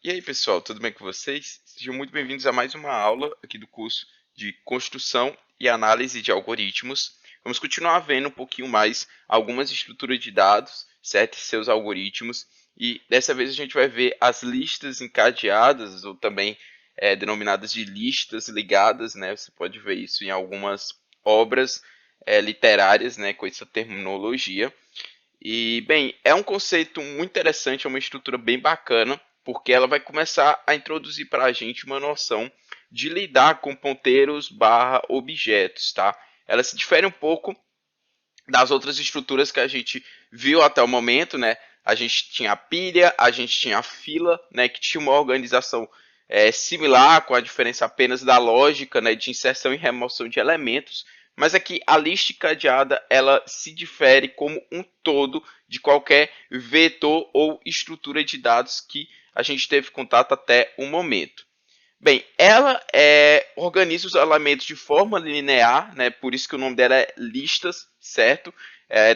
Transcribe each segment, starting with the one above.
E aí, pessoal, tudo bem com vocês? Sejam muito bem-vindos a mais uma aula aqui do curso de Construção e Análise de Algoritmos. Vamos continuar vendo um pouquinho mais algumas estruturas de dados, certo? E seus algoritmos. E dessa vez a gente vai ver as listas encadeadas, ou também denominadas de listas ligadas, né? Você pode ver isso em algumas obras literárias, né? Com essa terminologia. E, bem, é um conceito muito interessante, é uma estrutura bem bacana, porque ela vai começar a introduzir para a gente uma noção de lidar com ponteiros barra objetos, tá? Ela se difere um pouco das outras estruturas que a gente viu até o momento, né? A gente tinha a pilha, a gente tinha a fila, né? Que tinha uma organização similar, com a diferença apenas da lógica, né? De inserção e remoção de elementos. Mas aqui a lista encadeada ela se difere como um todo de qualquer vetor ou estrutura de dados que a gente teve contato até o momento. Bem, ela organiza os elementos de forma linear, né? Por isso que o nome dela é listas, certo?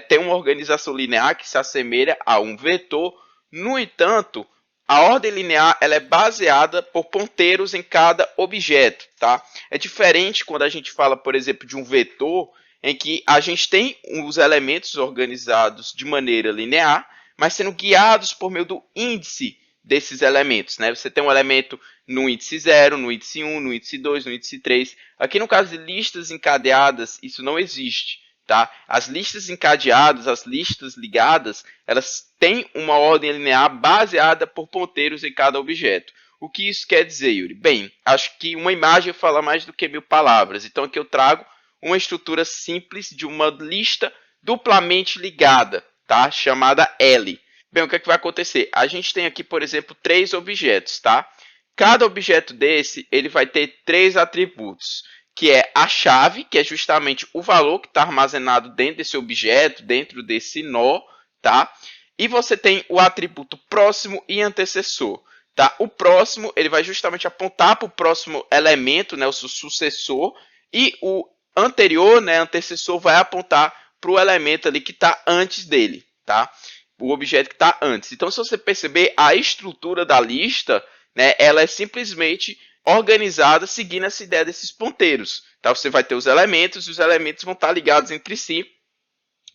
Tem uma organização linear que se assemelha a um vetor. No entanto, a ordem linear ela é baseada por ponteiros em cada objeto, tá? É diferente quando a gente fala, por exemplo, de um vetor em que a gente tem os elementos organizados de maneira linear, mas sendo guiados por meio do índice desses elementos, né? Você tem um elemento no índice 0, no índice 1, no índice 2, no índice 3. Aqui no caso de listas encadeadas, isso não existe. Tá? As listas encadeadas, as listas ligadas, elas têm uma ordem linear baseada por ponteiros em cada objeto. O que isso quer dizer, Yuri? Bem, acho que uma imagem fala mais do que 1000 palavras. Então aqui eu trago uma estrutura simples de uma lista duplamente ligada, tá? Chamada L. Bem, o que, vai acontecer? A gente tem aqui, por exemplo, 3 objetos, tá? Cada objeto desse, ele vai ter 3 atributos, que é a chave, que é justamente o valor que está armazenado dentro desse objeto, dentro desse nó, tá? E você tem o atributo próximo e antecessor, tá? O próximo, ele vai justamente apontar para o próximo elemento, né, o seu sucessor, e o anterior, né, antecessor, vai apontar para o elemento ali que está antes dele, tá? O objeto que está antes. Então, se você perceber, a estrutura da lista, né, ela é simplesmente organizada seguindo essa ideia desses ponteiros. Tá? Você vai ter os elementos e os elementos vão estar ligados entre si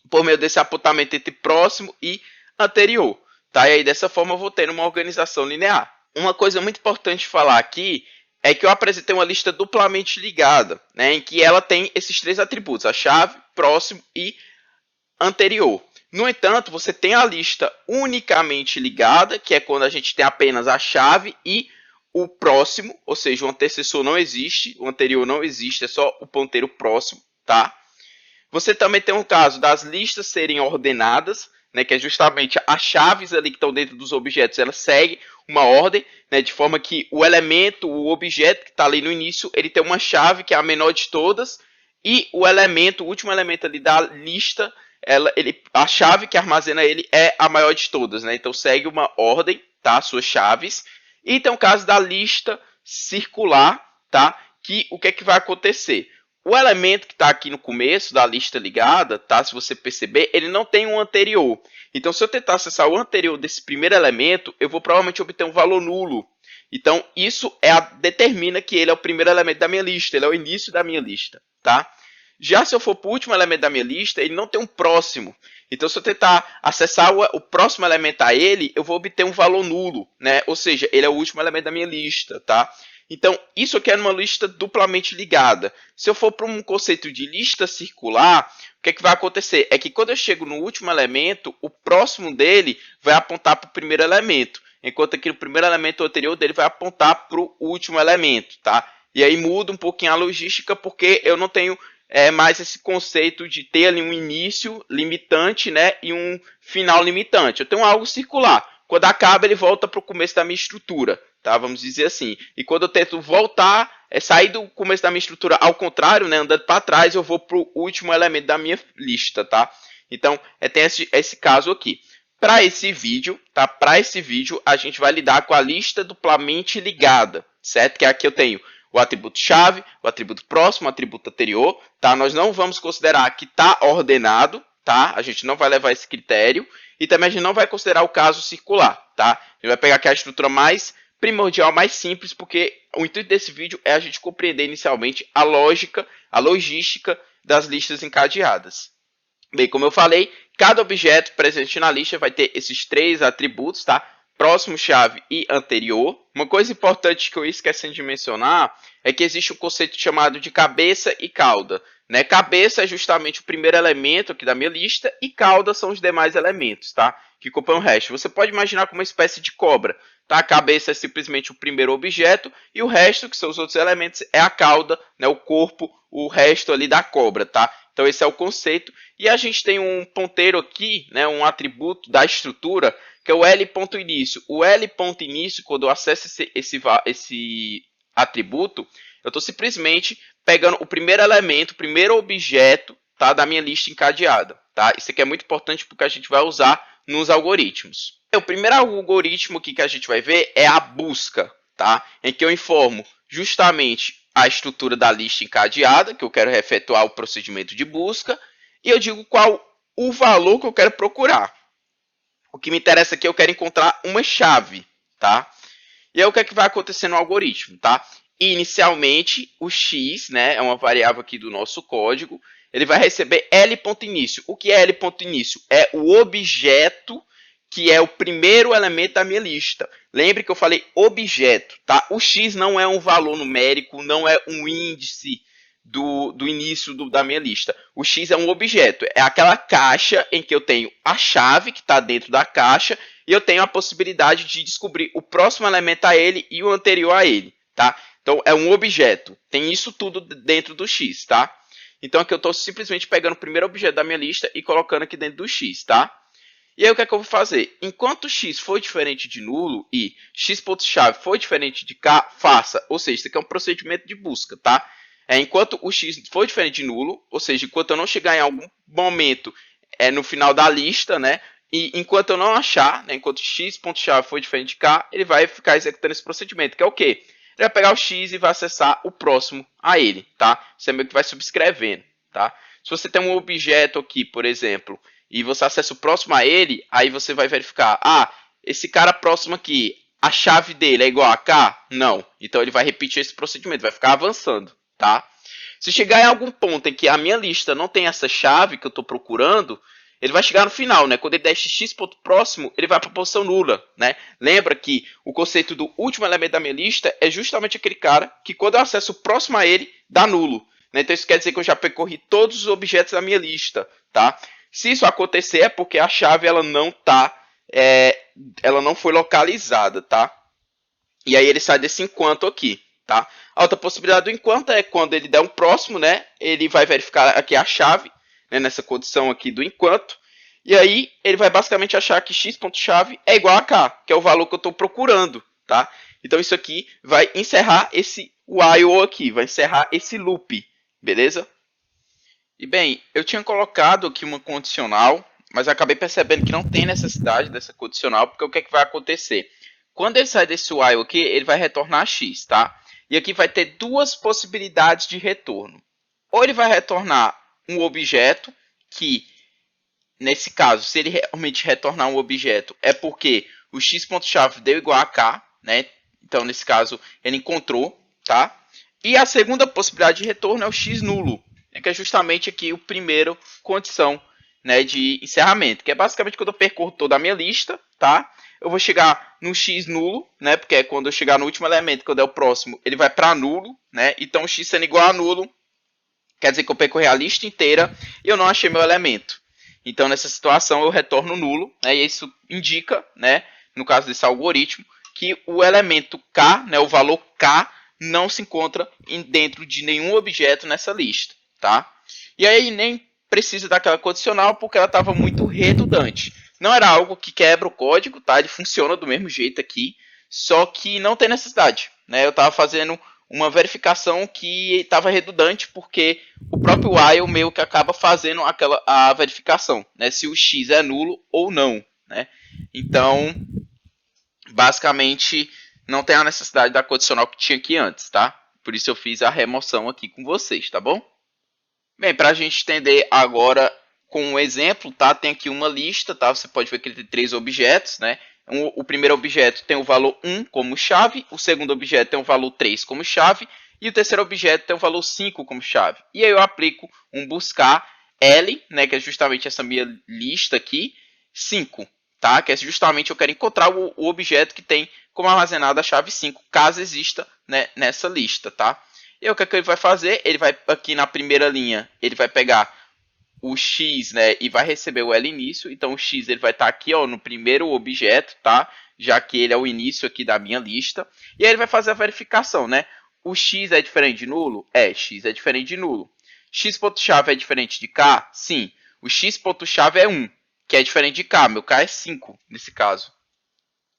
por meio desse apontamento entre próximo e anterior. Tá? E aí, dessa forma, eu vou ter uma organização linear. Uma coisa muito importante falar aqui é que eu apresentei uma lista duplamente ligada, né, em que ela tem esses 3 atributos, a chave, próximo e anterior. No entanto, você tem a lista unicamente ligada, que é quando a gente tem apenas a chave e o próximo, ou seja, o antecessor não existe, o anterior não existe, é só o ponteiro próximo, tá? Você também tem um caso das listas serem ordenadas, né, que é justamente as chaves ali que estão dentro dos objetos, elas seguem uma ordem, né, de forma que o elemento, o objeto que está ali no início, ele tem uma chave que é a menor de todas, e o elemento, o último elemento ali da lista, a chave que armazena ele é a maior de todas, né? Então segue uma ordem, tá? Suas chaves. E tem o caso da lista circular, tá? Que o que é que vai acontecer? O elemento que está aqui no começo da lista ligada, tá? Se você perceber, ele não tem um anterior. Então, se eu tentar acessar o anterior desse primeiro elemento, eu vou provavelmente obter um valor nulo. Então, isso determina que ele é o primeiro elemento da minha lista, ele é o início da minha lista, tá? Já se eu for para o último elemento da minha lista, ele não tem um próximo. Então, se eu tentar acessar o próximo elemento a ele, eu vou obter um valor nulo, né? Ou seja, ele é o último elemento da minha lista, tá? Então, isso aqui é uma lista duplamente ligada. Se eu for para um conceito de lista circular, o que é que vai acontecer? É que quando eu chego no último elemento, o próximo dele vai apontar para o primeiro elemento, enquanto aqui no primeiro elemento anterior dele vai apontar para o último elemento, tá? E aí muda um pouquinho a logística, porque eu não tenho mais esse conceito de ter ali um início limitante, né, e um final limitante. Eu tenho algo circular. Quando acaba, ele volta para o começo da minha estrutura, tá? Vamos dizer assim. E quando eu tento voltar, sair do começo da minha estrutura ao contrário, né, andando para trás, eu vou para o último elemento da minha lista, tá? Então, tem esse caso aqui. Para esse vídeo, tá? Para esse vídeo, a gente vai lidar com a lista duplamente ligada, certo? Que aqui eu tenho o atributo chave, o atributo próximo, o atributo anterior, tá? Nós não vamos considerar que está ordenado, tá? A gente não vai levar esse critério. E também a gente não vai considerar o caso circular, tá? A gente vai pegar aqui a estrutura mais primordial, mais simples, porque o intuito desse vídeo é a gente compreender inicialmente a logística das listas encadeadas. Bem, como eu falei, cada objeto presente na lista vai ter esses três atributos, tá? Próximo, chave e anterior. Uma coisa importante que eu esqueci de mencionar é que existe um conceito chamado de cabeça e cauda. Né? Cabeça é justamente o primeiro elemento aqui da minha lista e cauda são os demais elementos, tá? Que compõem o resto. Você pode imaginar como uma espécie de cobra. Tá? A cabeça é simplesmente o primeiro objeto e o resto, que são os outros elementos, é a cauda, né? O corpo, o resto ali da cobra, tá? Então esse é o conceito. E a gente tem um ponteiro aqui, né, um atributo da estrutura, que é o L.início. O L.início, quando eu acesso esse atributo, eu estou simplesmente pegando o primeiro elemento, o primeiro objeto, tá, da minha lista encadeada. Tá? Isso aqui é muito importante porque a gente vai usar nos algoritmos. O primeiro algoritmo aqui que a gente vai ver é a busca, tá? Em que eu informo justamente a estrutura da lista encadeada, que eu quero efetuar o procedimento de busca, e eu digo qual o valor que eu quero procurar. O que me interessa aqui, eu quero encontrar uma chave, tá? E aí o que é que vai acontecer no algoritmo, tá? Inicialmente, o x, né, é uma variável aqui do nosso código, ele vai receber L.início. O que é L.início? É o objeto que é o primeiro elemento da minha lista. Lembre que eu falei objeto, tá? O x não é um valor numérico, não é um índice do início da minha lista. O x é um objeto, é aquela caixa em que eu tenho a chave que está dentro da caixa e eu tenho a possibilidade de descobrir o próximo elemento a ele e o anterior a ele, tá? Então é um objeto, tem isso tudo dentro do x, tá? Então aqui eu estou simplesmente pegando o primeiro objeto da minha lista e colocando aqui dentro do x, tá? E aí o que é que eu vou fazer? Enquanto x for diferente de nulo e x.chave for diferente de k, faça. Ou seja, isso aqui é um procedimento de busca, tá? Enquanto o x for diferente de nulo, ou seja, enquanto eu não chegar em algum momento no final da lista, né? E enquanto eu não achar, né, enquanto x.chave for diferente de k, ele vai ficar executando esse procedimento, que é o quê? Ele vai pegar o x e vai acessar o próximo a ele, tá? Isso é meio que vai subscrevendo, tá? Se você tem um objeto aqui, por exemplo, e você acessa o próximo a ele, aí você vai verificar, esse cara próximo aqui, a chave dele é igual a K? Não. Então ele vai repetir esse procedimento, vai ficar avançando, tá? Se chegar em algum ponto em que a minha lista não tem essa chave que eu estou procurando, ele vai chegar no final, né? Quando ele der x ponto próximo, ele vai para a posição nula, né? Lembra que o conceito do último elemento da minha lista é justamente aquele cara que quando eu acesso o próximo a ele, dá nulo. Né? Então isso quer dizer que eu já percorri todos os objetos da minha lista, tá? Se isso acontecer é porque a chave ela não foi localizada, tá? E aí ele sai desse enquanto aqui, tá? A outra possibilidade do enquanto é quando ele der um próximo, né? Ele vai verificar aqui a chave, né, nessa condição aqui do enquanto. E aí ele vai basicamente achar que x.chave é igual a k, que é o valor que eu estou procurando, tá? Então isso aqui vai encerrar esse while aqui, vai encerrar esse loop, beleza? E bem, eu tinha colocado aqui uma condicional, mas acabei percebendo que não tem necessidade dessa condicional, porque o que é que vai acontecer? Quando ele sai desse while aqui, ele vai retornar x, tá? E aqui vai ter duas possibilidades de retorno. Ou ele vai retornar um objeto, que nesse caso, se ele realmente retornar um objeto, é porque o x.chave deu igual a k, né? Então, nesse caso, ele encontrou, tá? E a segunda possibilidade de retorno é o x nulo, que é justamente aqui o primeiro condição, né, de encerramento, que é basicamente quando eu percorro toda a minha lista, tá? Eu vou chegar no x nulo, né, porque é quando eu chegar no último elemento, quando é o próximo, ele vai para nulo, né? Então, x sendo igual a nulo, quer dizer que eu percorri a lista inteira e eu não achei meu elemento. Então, nessa situação, eu retorno nulo, né, e isso indica, né, no caso desse algoritmo, que o elemento k, né, o valor k, não se encontra dentro de nenhum objeto nessa lista, tá? E aí nem precisa daquela condicional porque ela estava muito redundante. Não era algo que quebra o código, tá? Ele funciona do mesmo jeito aqui, só que não tem necessidade, né? Eu estava fazendo uma verificação que estava redundante porque o próprio while meio que acaba fazendo a verificação, né? Se o x é nulo ou não, né? Então, basicamente não tem a necessidade da condicional que tinha aqui antes, tá? Por isso eu fiz a remoção aqui com vocês, tá bom? Bem, para a gente entender agora com um exemplo, tá? Tem aqui uma lista, tá? Você pode ver que ele tem 3 objetos, né? O primeiro objeto tem o valor 1 como chave, o segundo objeto tem o valor 3 como chave, e o terceiro objeto tem o valor 5 como chave. E aí eu aplico um buscar L, né, que é justamente essa minha lista aqui, 5, tá? Que é justamente eu quero encontrar o objeto que tem como armazenada a chave 5, caso exista, né, nessa lista, tá? E aí, o que é que ele vai fazer? Ele vai aqui na primeira linha, ele vai pegar o X, né, e vai receber o L início. Então o X ele vai estar aqui, ó, no primeiro objeto, tá? Já que ele é o início aqui da minha lista. E aí ele vai fazer a verificação, né? O X é diferente de nulo? É, X é diferente de nulo. X.chave é diferente de K? Sim. O X.chave é 1, que é diferente de K. Meu K é 5 nesse caso.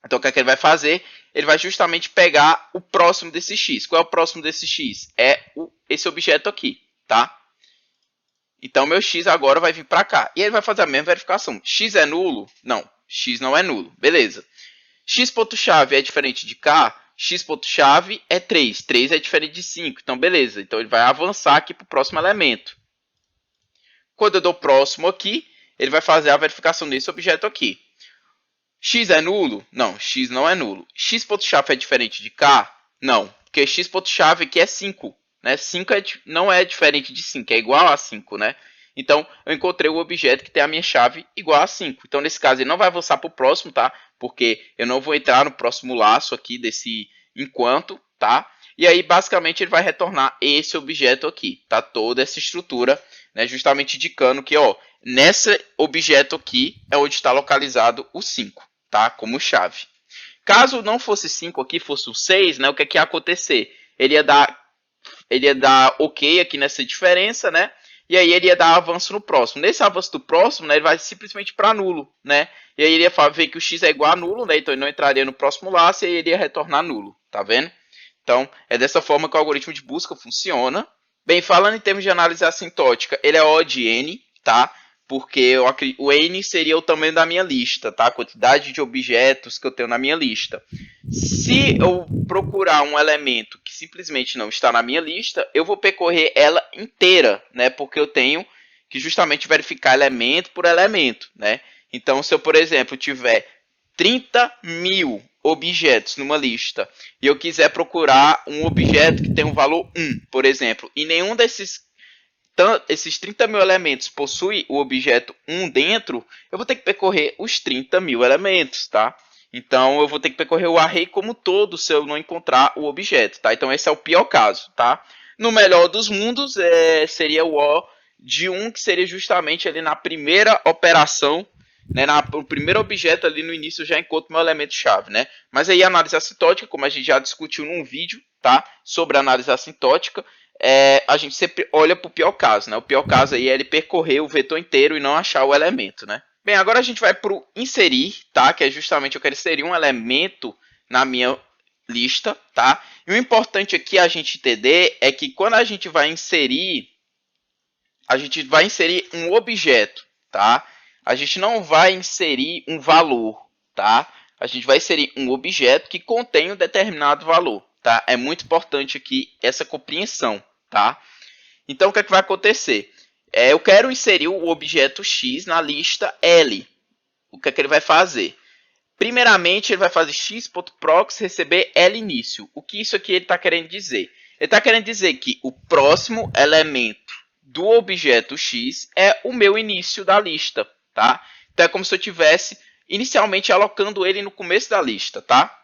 Então o que é que ele vai fazer? Ele vai justamente pegar o próximo desse X. Qual é o próximo desse X? É esse objeto aqui, tá? Então meu X agora vai vir para cá. E ele vai fazer a mesma verificação. X é nulo? Não, X não é nulo. Beleza. X.chave é diferente de K? X.chave é 3. 3 é diferente de 5. Então beleza. Então ele vai avançar aqui para o próximo elemento. Quando eu dou próximo aqui, ele vai fazer a verificação desse objeto aqui. X é nulo? Não, X não é nulo. X.chave é diferente de K? Não, porque X.chave aqui é 5. Né? 5 não é diferente de 5, é igual a 5. Né? Então, eu encontrei o objeto que tem a minha chave igual a 5. Então, nesse caso, ele não vai avançar para o próximo, tá? Porque eu não vou entrar no próximo laço aqui desse enquanto, tá? E aí, basicamente, ele vai retornar esse objeto aqui, tá? Toda essa estrutura, né? Justamente indicando que, ó, nesse objeto aqui é onde está localizado o 5. Tá? Como chave. Caso não fosse 5 aqui, fosse o 6, né? O que é que ia acontecer? Ele ia dar OK aqui nessa diferença, né? E aí ele ia dar avanço no próximo. Nesse avanço do próximo, né, ele vai simplesmente para nulo, né? E aí ele ia ver que o x é igual a nulo, né? Então ele não entraria no próximo laço e aí ele ia retornar nulo, tá vendo? Então, é dessa forma que o algoritmo de busca funciona. Bem, falando em termos de análise assintótica, ele é O de n, tá? Porque o n seria o tamanho da minha lista, tá? A quantidade de objetos que eu tenho na minha lista. Se eu procurar um elemento que simplesmente não está na minha lista, eu vou percorrer ela inteira, né? Porque eu tenho que justamente verificar elemento por elemento, né? Então, se eu, por exemplo, tiver 30.000 objetos numa lista e eu quiser procurar um objeto que tem um valor 1, por exemplo, e nenhum esses 30.000 elementos possui o objeto 1 dentro, eu vou ter que percorrer os 30.000 elementos, tá? Então, eu vou ter que percorrer o array como todo se eu não encontrar o objeto, tá? Então, esse é o pior caso, tá? No melhor dos mundos, seria o O de 1, que seria justamente ali na primeira operação, né? No primeiro objeto ali no início eu já encontro meu elemento-chave, né? Mas aí a análise assintótica, como a gente já discutiu num vídeo, tá? Sobre a análise assintótica, a gente sempre olha para o pior caso, né? O pior caso aí é ele percorrer o vetor inteiro e não achar o elemento, né? Bem, agora a gente vai para o inserir, tá? Que é justamente eu quero inserir um elemento na minha lista, tá? E o importante aqui a gente entender é que quando a gente vai inserir um objeto, tá? A gente não vai inserir um valor, tá? A gente vai inserir um objeto que contém um determinado valor, tá? É muito importante aqui essa compreensão, tá? Então, o que é que vai acontecer? Eu quero inserir o objeto X na lista L. O que é que ele vai fazer? Primeiramente, ele vai fazer x.prox receber L início. O que isso aqui ele está querendo dizer? Ele está querendo dizer que o próximo elemento do objeto X é o meu início da lista, tá? Então, é como se eu estivesse inicialmente alocando ele no começo da lista, tá?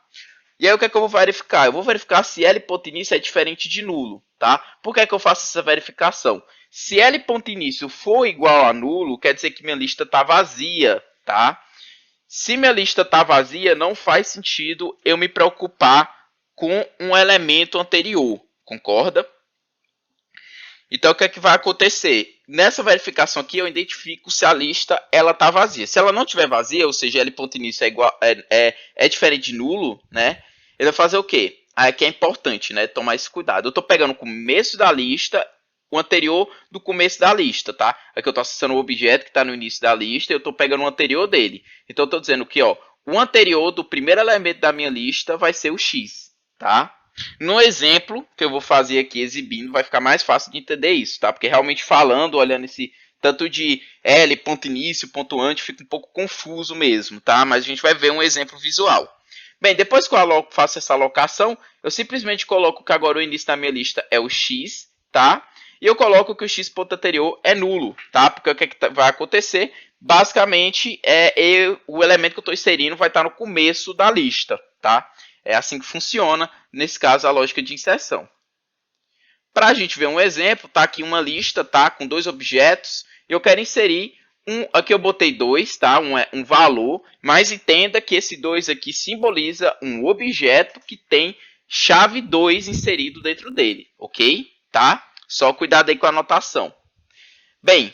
E aí, o que é que eu vou verificar? Eu vou verificar se L.início é diferente de nulo, tá? Por que é que eu faço essa verificação? Se L.início for igual a nulo, quer dizer que minha lista está vazia, tá? Se minha lista está vazia, não faz sentido eu me preocupar com um elemento anterior, concorda? Então, o que é que vai acontecer? Nessa verificação aqui, eu identifico se a lista está vazia. Se ela não estiver vazia, ou seja, L.início é diferente de nulo, né? Ele vai fazer o quê? Aqui é importante, né? Tomar esse cuidado. Eu estou pegando o começo da lista, o anterior do começo da lista, tá? Aqui eu estou acessando o objeto que está no início da lista e eu estou pegando o anterior dele. Então, eu estou dizendo que ó, o anterior do primeiro elemento da minha lista vai ser o X, tá? No exemplo que eu vou fazer aqui exibindo, vai ficar mais fácil de entender isso, tá? Porque realmente falando, olhando esse tanto de L, ponto início, ponto antes, fica um pouco confuso mesmo, tá? Mas a gente vai ver um exemplo visual. Bem, depois que eu faço essa alocação, eu simplesmente coloco que agora o início da minha lista é o x, tá? E eu coloco que o x ponto anterior é nulo, tá? Porque o que, é que vai acontecer? Basicamente, o elemento que eu estou inserindo vai estar no começo da lista, tá? É assim que funciona, nesse caso, a lógica de inserção. Para a gente ver um exemplo, tá aqui uma lista, tá? Com dois objetos. Eu quero inserir aqui eu botei 2, tá? Um valor, mas entenda que esse 2 aqui simboliza um objeto que tem chave 2 inserido dentro dele, ok? Tá? Só cuidado aí com a anotação. Bem,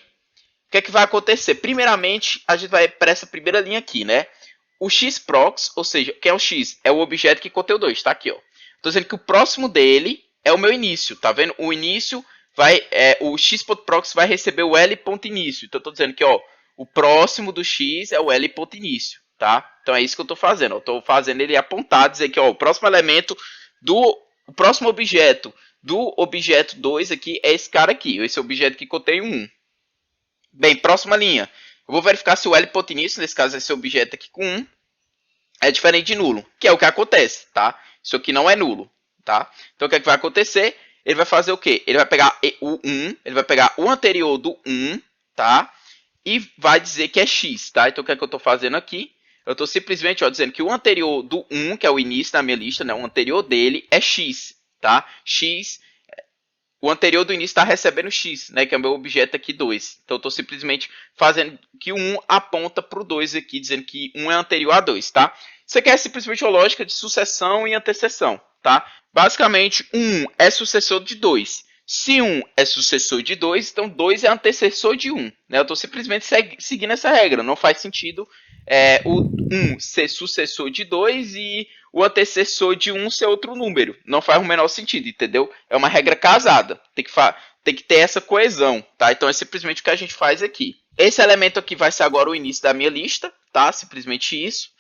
o que é que vai acontecer? Primeiramente, a gente vai para essa primeira linha aqui, né? O xprox, ou seja, que é o x? É o objeto que contém o 2, tá aqui, ó. Estou dizendo que o próximo dele é o meu início, tá vendo? O início o x.prox vai receber o l.início. Então, eu estou dizendo que, ó, o próximo do x é o l.início, tá? Então, é isso que eu estou fazendo. Eu estou fazendo ele apontar, dizer que, ó, o próximo elemento o próximo objeto do objeto 2 aqui é esse cara aqui, esse objeto que contém o 1. Bem, próxima linha. Eu vou verificar se o l.início, nesse caso, esse objeto aqui com 1, é diferente de nulo, que é o que acontece, tá? Isso aqui não é nulo, tá? Então, o que é que vai acontecer? Ele vai fazer o quê? Ele vai pegar o 1, ele vai pegar o anterior do 1, tá? E vai dizer que é x, tá? Então, o que é que eu estou fazendo aqui? Eu estou simplesmente dizendo que o anterior do 1, que é o início da minha lista, né? O anterior dele é x, tá? X, o anterior do início está recebendo x, né? Que é o meu objeto aqui 2. Então, eu estou simplesmente fazendo que o 1 aponta para o 2 aqui, dizendo que 1 é anterior a 2, tá? Isso aqui é simplesmente uma lógica de sucessão e antecessão, tá? Basicamente, 1 é sucessor de 2. Se 1 é sucessor de 2, então 2 é antecessor de 1. Né? Eu estou simplesmente seguindo essa regra. Não faz sentido o 1 ser sucessor de 2 e o antecessor de 1 ser outro número. Não faz o menor sentido, entendeu? É uma regra casada. Tem que ter essa coesão, tá? Então é simplesmente o que a gente faz aqui. Esse elemento aqui vai ser agora o início da minha lista, tá? Simplesmente isso.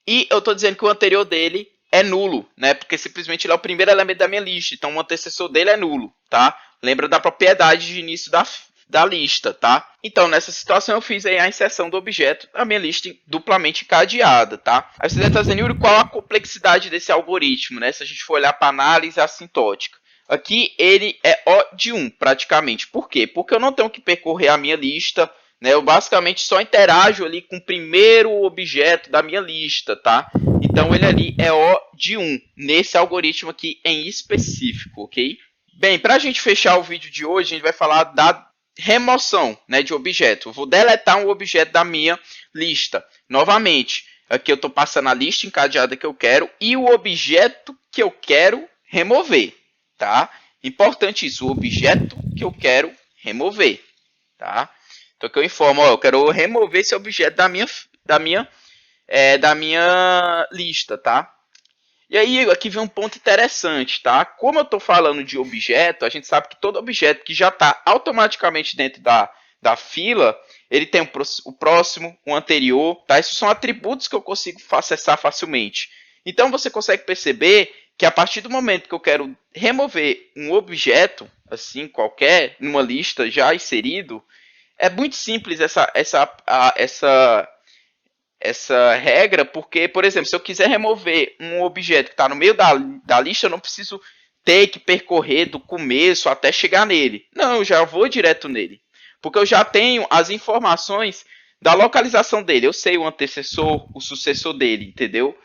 E eu estou dizendo que o anterior dele é nulo, né? Porque simplesmente ele é o primeiro elemento da minha lista. Então o antecessor dele é nulo, tá? Lembra da propriedade de início da lista, tá? Então, nessa situação, eu fiz aí a inserção do objeto na minha lista duplamente encadeada, tá? Aí você deve estar dizendo, Yuri, qual a complexidade desse algoritmo, né? Se a gente for olhar para a análise assintótica. Aqui, ele é O de 1, praticamente. Por quê? Porque eu não tenho que percorrer a minha lista, né? Eu basicamente só interajo ali com o primeiro objeto da minha lista, tá? Então, ele ali é O de 1, nesse algoritmo aqui em específico, ok? Bem, para a gente fechar o vídeo de hoje, a gente vai falar da remoção, né, de objeto. Eu vou deletar um objeto da minha lista. Novamente, aqui eu estou passando a lista encadeada que eu quero e o objeto que eu quero remover, tá? Importante isso, o objeto que eu quero remover, tá? Então, aqui eu informo, ó, eu quero remover esse objeto da minha lista, tá? E aí, aqui vem um ponto interessante, tá? Como eu estou falando de objeto, a gente sabe que todo objeto que já está automaticamente dentro da fila, ele tem o próximo, o anterior, tá? Esses são atributos que eu consigo acessar facilmente. Então, você consegue perceber que a partir do momento que eu quero remover um objeto, assim, qualquer, numa lista já inserido, é muito simples essa regra, porque, por exemplo, se eu quiser remover um objeto que está no meio da lista, eu não preciso ter que percorrer do começo até chegar nele. Não, eu já vou direto nele. Porque eu já tenho as informações da localização dele. Eu sei o antecessor, o sucessor dele, entendeu?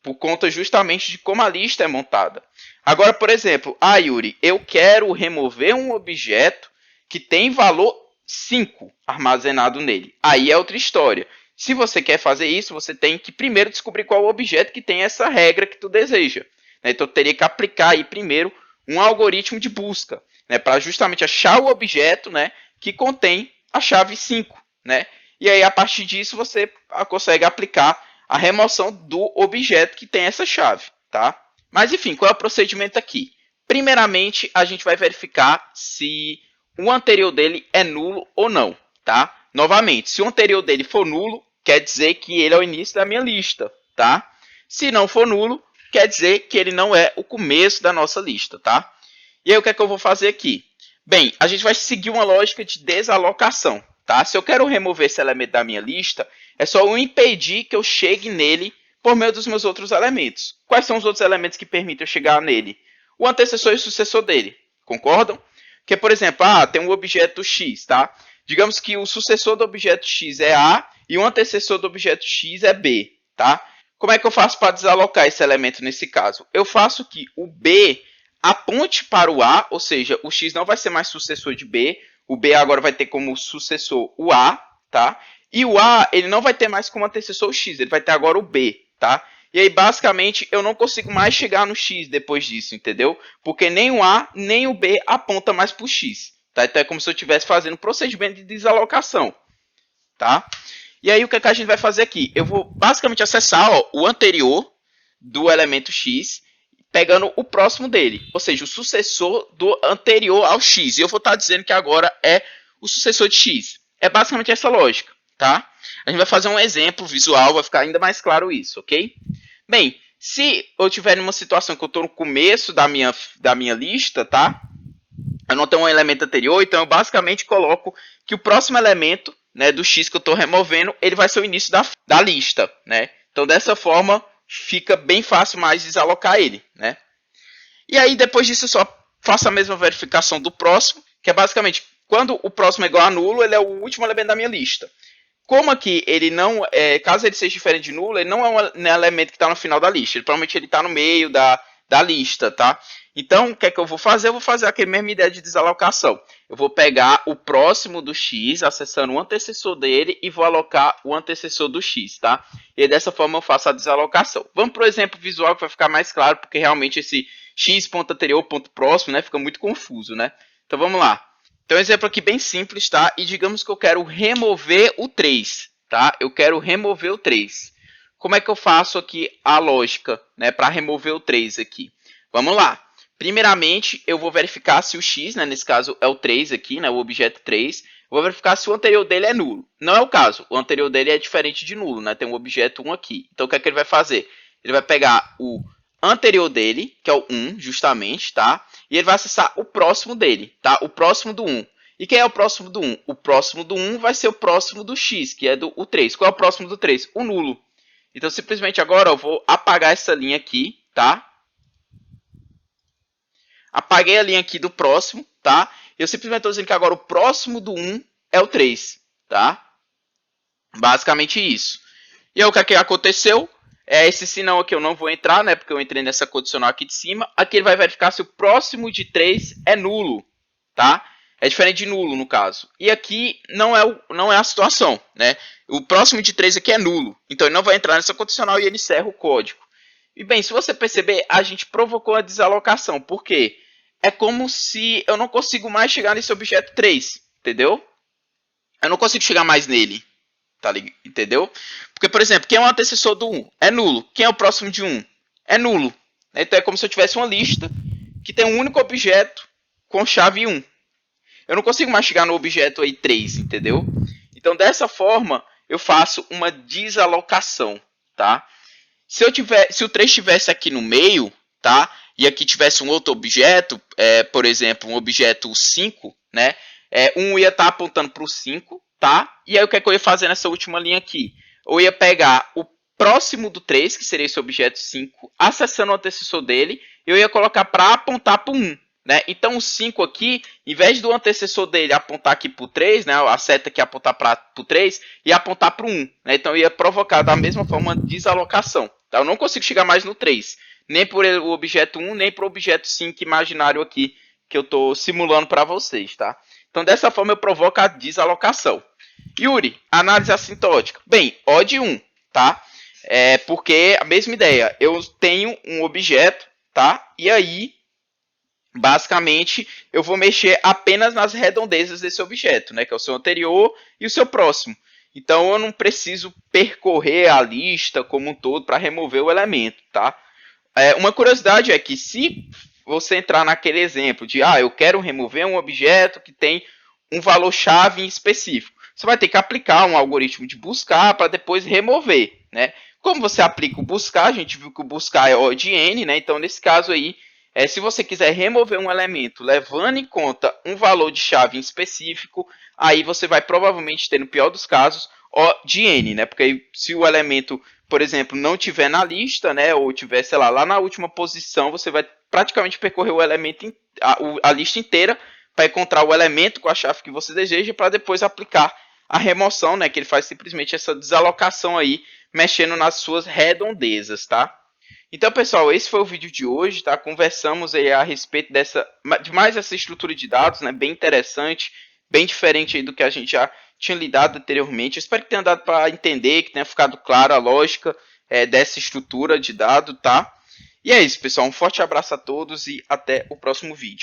Por conta justamente de como a lista é montada. Agora, por exemplo, Yuri, eu quero remover um objeto que tem valor 5 armazenado nele. Aí é outra história. Se você quer fazer isso, você tem que primeiro descobrir qual é o objeto que tem essa regra que tu deseja. Então, eu teria que aplicar aí primeiro um algoritmo de busca, né, para justamente achar o objeto, né, que contém a chave 5. Né? E aí, a partir disso, você consegue aplicar a remoção do objeto que tem essa chave. Tá? Mas, enfim, qual é o procedimento aqui? Primeiramente, a gente vai verificar se o anterior dele é nulo ou não. Tá? Novamente, se o anterior dele for nulo, quer dizer que ele é o início da minha lista, tá? Se não for nulo, quer dizer que ele não é o começo da nossa lista, tá? E aí, o que é que eu vou fazer aqui? Bem, a gente vai seguir uma lógica de desalocação, tá? Se eu quero remover esse elemento da minha lista, é só eu impedir que eu chegue nele por meio dos meus outros elementos. Quais são os outros elementos que permitem eu chegar nele? O antecessor e o sucessor dele, concordam? Porque, por exemplo, tem um objeto X, tá? Digamos que o sucessor do objeto X é A e o antecessor do objeto X é B, tá? Como é que eu faço para desalocar esse elemento nesse caso? Eu faço que o B aponte para o A, ou seja, o X não vai ser mais sucessor de B, o B agora vai ter como sucessor o A, tá? E o A, ele não vai ter mais como antecessor o X, ele vai ter agora o B, tá? E aí, basicamente, eu não consigo mais chegar no X depois disso, entendeu? Porque nem o A, nem o B aponta mais para o X, tá? Então é como se eu estivesse fazendo um procedimento de desalocação, tá? E aí, o que a gente vai fazer aqui? Eu vou, basicamente, acessar o anterior do elemento X, pegando o próximo dele, ou seja, o sucessor do anterior ao X. E eu vou estar dizendo que agora é o sucessor de X. É basicamente essa lógica, tá? A gente vai fazer um exemplo visual, vai ficar ainda mais claro isso, ok? Bem, se eu tiver numa situação que eu estou no começo da minha lista, tá? Eu não tenho um elemento anterior, então eu basicamente coloco que o próximo elemento, né, do X que eu estou removendo, ele vai ser o início da lista, né? Então, dessa forma, fica bem fácil mais desalocar ele, né? E aí, depois disso, eu só faço a mesma verificação do próximo, que é basicamente, quando o próximo é igual a nulo, ele é o último elemento da minha lista. Como aqui ele não caso ele seja diferente de nulo, ele não é um elemento que está no final da lista. Provavelmente ele está no meio da lista, tá? Então, o que é que eu vou fazer? Eu vou fazer aquela mesma ideia de desalocação. Eu vou pegar o próximo do X, acessando o antecessor dele, e vou alocar o antecessor do X, tá? E dessa forma eu faço a desalocação. Vamos para o exemplo visual que vai ficar mais claro, porque realmente esse X ponto anterior, ponto próximo, né, fica muito confuso, né? Então vamos lá. Então, um exemplo aqui bem simples, tá? E digamos que eu quero remover o 3, tá? Eu quero remover o 3. Como é que eu faço aqui a lógica, né, para remover o 3 aqui? Vamos lá. Primeiramente, eu vou verificar se o X, né, nesse caso é o 3 aqui, né, o objeto 3. Eu vou verificar se o anterior dele é nulo. Não é o caso. O anterior dele é diferente de nulo, né? Tem um objeto 1 aqui. Então, o que é que ele vai fazer? Ele vai pegar o anterior dele, que é o 1, justamente, tá? E ele vai acessar o próximo dele, tá? O próximo do 1. E quem é o próximo do 1? O próximo do 1 vai ser o próximo do X, que é o 3. Qual é o próximo do 3? O nulo. Então, simplesmente agora eu vou apagar essa linha aqui, tá? Apaguei a linha aqui do próximo, tá? Eu simplesmente estou dizendo que agora o próximo do 1 é o 3, tá? Basicamente isso. E aí o que é que aconteceu? Esse sinal aqui eu não vou entrar, né? Porque eu entrei nessa condicional aqui de cima. Aqui ele vai verificar se o próximo de 3 é nulo, tá? É diferente de nulo, no caso. E aqui não é a situação, né? O próximo de 3 aqui é nulo. Então ele não vai entrar nessa condicional e ele encerra o código. E bem, se você perceber, a gente provocou a desalocação. Por quê? É como se eu não consigo mais chegar nesse objeto 3, entendeu? Eu não consigo chegar mais nele. Tá ligado? Entendeu? Porque, por exemplo, quem é o antecessor do 1? É nulo. Quem é o próximo de 1? É nulo. Então é como se eu tivesse uma lista que tem um único objeto com chave 1. Eu não consigo mais chegar no objeto aí 3, entendeu? Então dessa forma eu faço uma desalocação, tá? Se o 3 estivesse aqui no meio, tá? E aqui tivesse um outro objeto, por exemplo, um objeto 5, né? Um ia estar apontando para o 5, tá? E aí o que é que eu ia fazer nessa última linha aqui? Eu ia pegar o próximo do 3, que seria esse objeto 5, acessando o antecessor dele, e eu ia colocar para apontar para o 1. Né? Então o 5 aqui, em vez do antecessor dele apontar aqui para o 3, né? A seta aqui apontar para o 3, ia apontar para o 1. Né? Então ia provocar da mesma forma uma desalocação. Tá? Eu não consigo chegar mais no 3. Nem por o objeto 1, nem para o objeto 5 imaginário aqui que eu estou simulando para vocês. Tá? Então dessa forma eu provoco a desalocação. Yuri, análise assintótica. Bem, O de 1, tá? Porque a mesma ideia. Eu tenho um objeto, tá? E aí, basicamente, eu vou mexer apenas nas redondezas desse objeto, né? Que é o seu anterior e o seu próximo. Então, eu não preciso percorrer a lista como um todo para remover o elemento, tá? Uma curiosidade é que se você entrar naquele exemplo de, eu quero remover um objeto que tem um valor-chave em específico, você vai ter que aplicar um algoritmo de buscar para depois remover, né? Como você aplica o buscar, a gente viu que o buscar é O de N, né? Então, nesse caso aí, Se você quiser remover um elemento levando em conta um valor de chave em específico, aí você vai provavelmente ter, no pior dos casos, O de n, né? Porque aí, se o elemento, por exemplo, não tiver na lista, né, ou tiver, sei lá na última posição, você vai praticamente percorrer o elemento, a lista inteira para encontrar o elemento com a chave que você deseja para depois aplicar a remoção, né, que ele faz simplesmente essa desalocação aí, mexendo nas suas redondezas, tá? Então, pessoal, esse foi o vídeo de hoje, tá? Conversamos aí a respeito de mais essa estrutura de dados, né? Bem interessante, bem diferente aí do que a gente já tinha lidado anteriormente. Eu espero que tenha dado para entender, que tenha ficado claro a lógica dessa estrutura de dado, tá? E é isso, pessoal. Um forte abraço a todos e até o próximo vídeo.